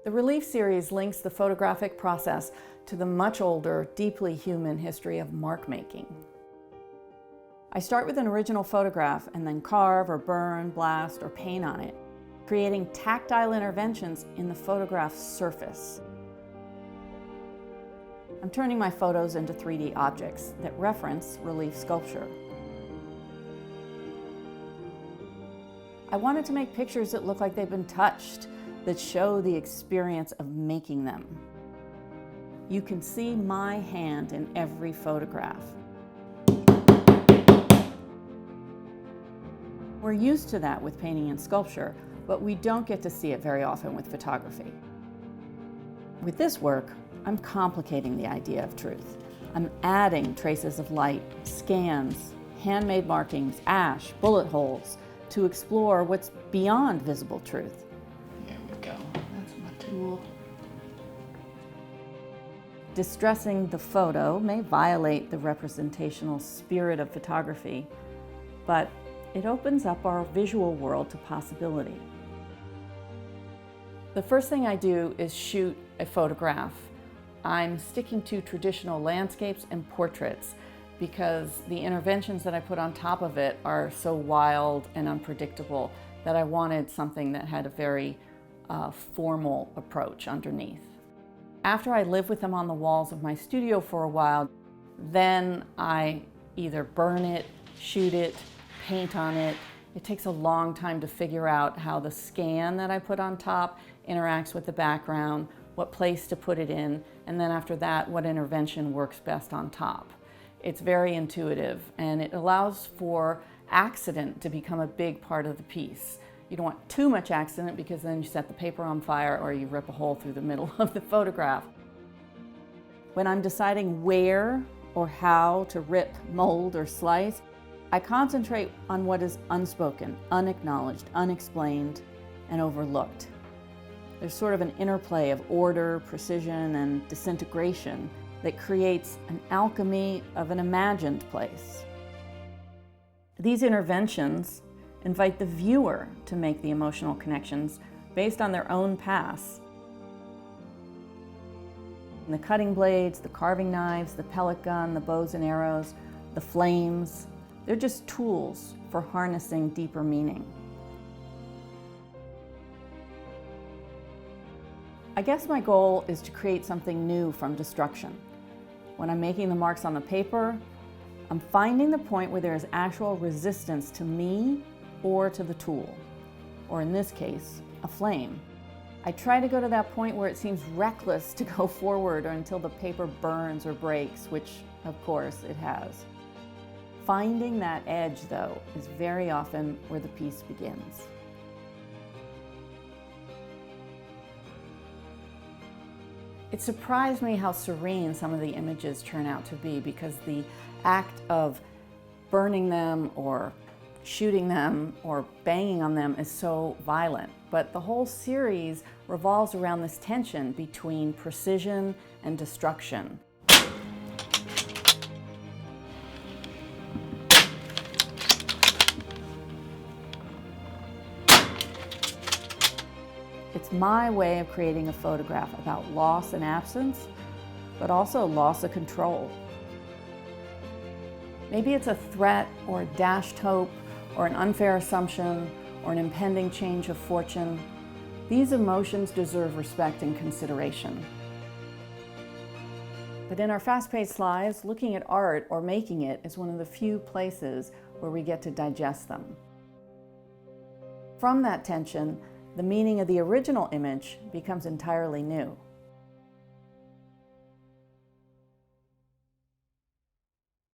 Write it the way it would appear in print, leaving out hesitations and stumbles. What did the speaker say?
The Relief series links the photographic process to the much older, deeply human history of mark making. I start with an original photograph and then carve or burn, blast, or paint on it, creating tactile interventions in the photograph's surface. I'm turning my photos into 3D objects that reference relief sculpture. I wanted to make pictures that look like they've been touched, that show the experience of making them. You can see my hand in every photograph. We're used to that with painting and sculpture, but we don't get to see it very often with photography. With this work, I'm complicating the idea of truth. I'm adding traces of light, scans, handmade markings, ash, bullet holes, to explore what's beyond visible truth. There we go, that's my tool. Distressing the photo may violate the representational spirit of photography, but it opens up our visual world to possibility. The first thing I do is shoot a photograph. I'm sticking to traditional landscapes and portraits because the interventions that I put on top of it are so wild and unpredictable that I wanted something that had a very formal approach underneath. After I live with them on the walls of my studio for a while, then I either burn it, shoot it, paint on it. It takes a long time to figure out how the scan that I put on top interacts with the background, what place to put it in, and then after that, what intervention works best on top. It's very intuitive, and it allows for accident to become a big part of the piece. You don't want too much accident because then you set the paper on fire or you rip a hole through the middle of the photograph. When I'm deciding where or how to rip, mold, or slice, I concentrate on what is unspoken, unacknowledged, unexplained, and overlooked. There's sort of an interplay of order, precision, and disintegration that creates an alchemy of an imagined place. These interventions invite the viewer to make the emotional connections based on their own past. The cutting blades, the carving knives, the pellet gun, the bows and arrows, the flames, they're just tools for harnessing deeper meaning. I guess my goal is to create something new from destruction. When I'm making the marks on the paper, I'm finding the point where there is actual resistance to me or to the tool, or in this case, a flame. I try to go to that point where it seems reckless to go forward or until the paper burns or breaks, which of course it has. Finding that edge, though, is very often where the piece begins. It surprised me how serene some of the images turn out to be because the act of burning them or shooting them or banging on them is so violent. But the whole series revolves around this tension between precision and destruction. It's my way of creating a photograph about loss and absence, but also loss of control. Maybe it's a threat or a dashed hope or an unfair assumption or an impending change of fortune. These emotions deserve respect and consideration. But in our fast-paced lives, looking at art or making it is one of the few places where we get to digest them. From that tension, the meaning of the original image becomes entirely new.